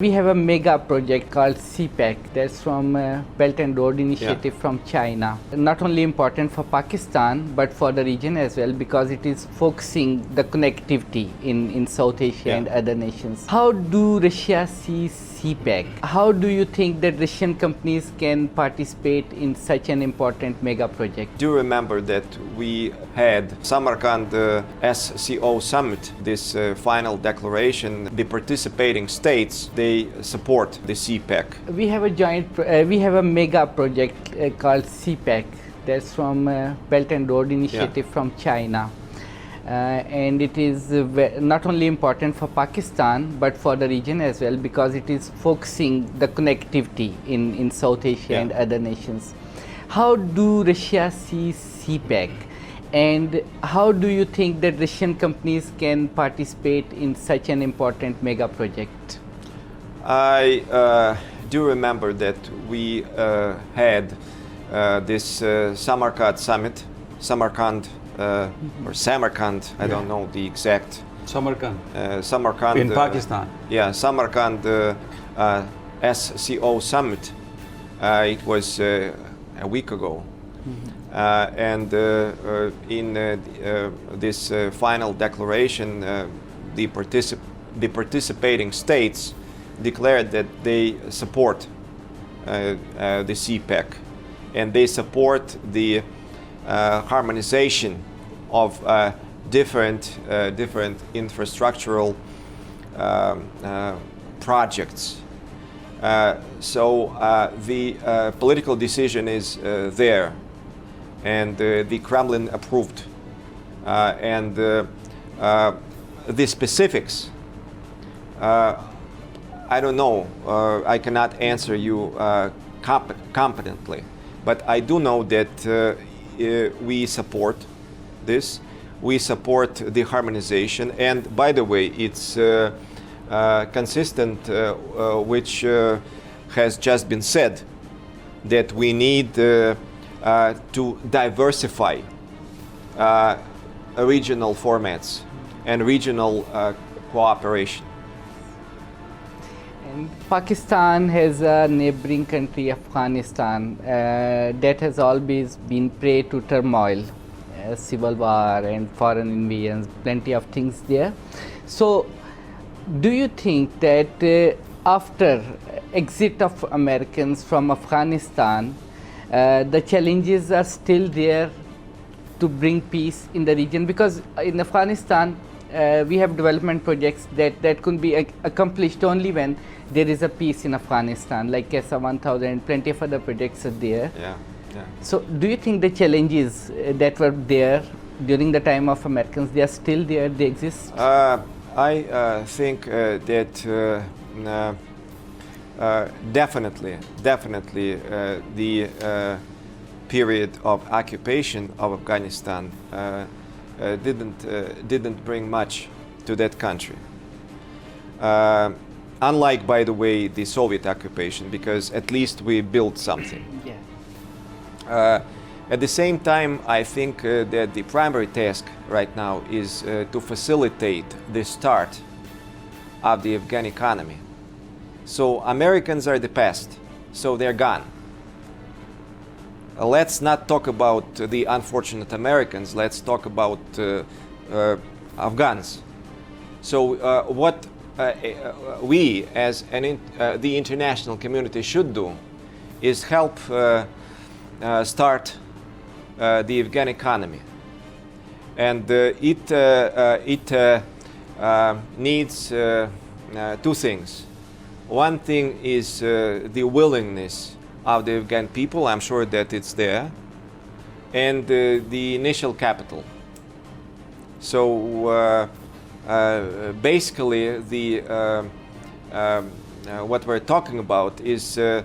We have a mega project called CPEC that's from Belt and Road Initiative from China. Not only important for Pakistan but for the region as well because it is focusing the connectivity in South Asia and other nations. How do Russia see CPEC? How do you think that Russian companies can participate in such an important mega project? Do remember that we had Samarkand SCO summit, this final declaration. The participating states, they support the CPEC. We have a mega project called CPEC that's from Belt and Road Initiative from China. And it is not only important for Pakistan but for the region as well because it is focusing the connectivity in South Asia and other nations. How do Russia see CPEC? And how do you think that Russian companies can participate in such an important mega project? I do remember that we had this Samarkand summit, or Samarkand, I don't know the exact. Samarkand. In Pakistan. Yeah, Samarkand SCO summit. It was a week ago. And in this final declaration, the participating states declared that they support the CPEC and they support the harmonization of different infrastructural projects. So the political decision is there, and the Kremlin approved. And the specifics, I don't know. I cannot answer you competently, but I do know that we support this. We support the harmonization, and by the way, it's consistent, which has just been said, that we need to diversify regional formats and regional cooperation. And Pakistan has a neighboring country, Afghanistan, that has always been prey to turmoil, civil war and foreign invasions, plenty of things there. So, do you think that after exit of Americans from Afghanistan, the challenges are still there to bring peace in the region? Because in Afghanistan, we have development projects that could be accomplished only when there is a peace in Afghanistan, like KESA 1000, plenty of other projects are there. So do you think the challenges that were there during the time of Americans, they are still there, they exist? I think that definitely the period of occupation of Afghanistan didn't bring much to that country. Unlike, by the way, the Soviet occupation, because at least we built something. At the same time, I think that the primary task right now is to facilitate the start of the Afghan economy. So Americans are the past, so they're gone. Let's not talk about the unfortunate Americans, let's talk about Afghans. So what we as the international community should do is help start the Afghan economy. And it needs two things. One thing is the willingness of the Afghan people, I'm sure that it's there, and the initial capital. So basically what we're talking about is the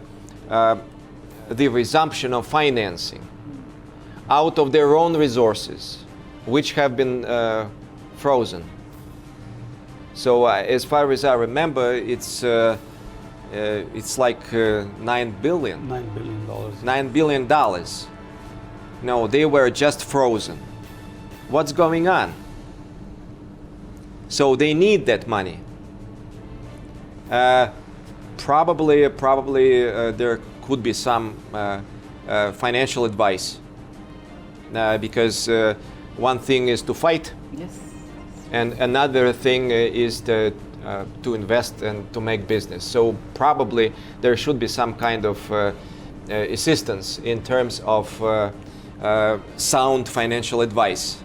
resumption of financing out of their own resources, which have been frozen. So as far as I remember, it's like $9 billion. $9 billion. No, they were just frozen. What's going on? So they need that money. Probably there could be some financial advice, because one thing is to fight, Yes. and another thing is to invest and to make business. So probably there should be some kind of assistance in terms of sound financial advice.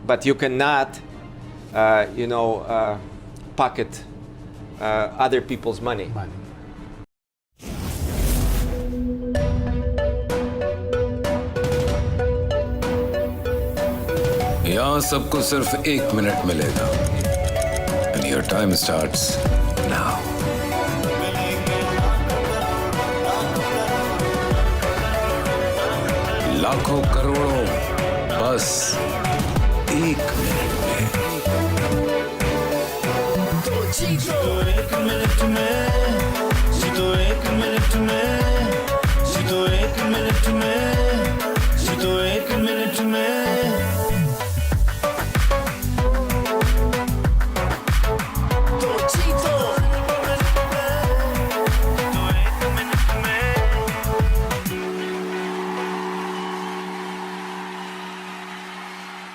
But you cannot, pocket other people's money. यहाँ सबको सिर्फ 1 minute मिलेगा and your time starts now. लाखों करोड़ों बस 1 minute में. जीतो 1 minute में, जीतो 1 मिनट में, जीतो 1 मिनट में, जीतो 1 मिनट में.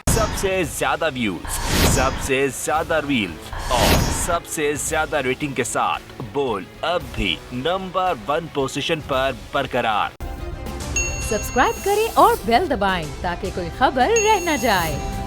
सबसे ज्यादा व्यूज, सबसे ज्यादा रील्स और सबसे ज्यादा रेटिंग के साथ बोल अब भी नंबर 1 पोजीशन पर बरकरार. सब्सक्राइब करें और बेल दबाएं ताकि कोई खबर रह न जाए.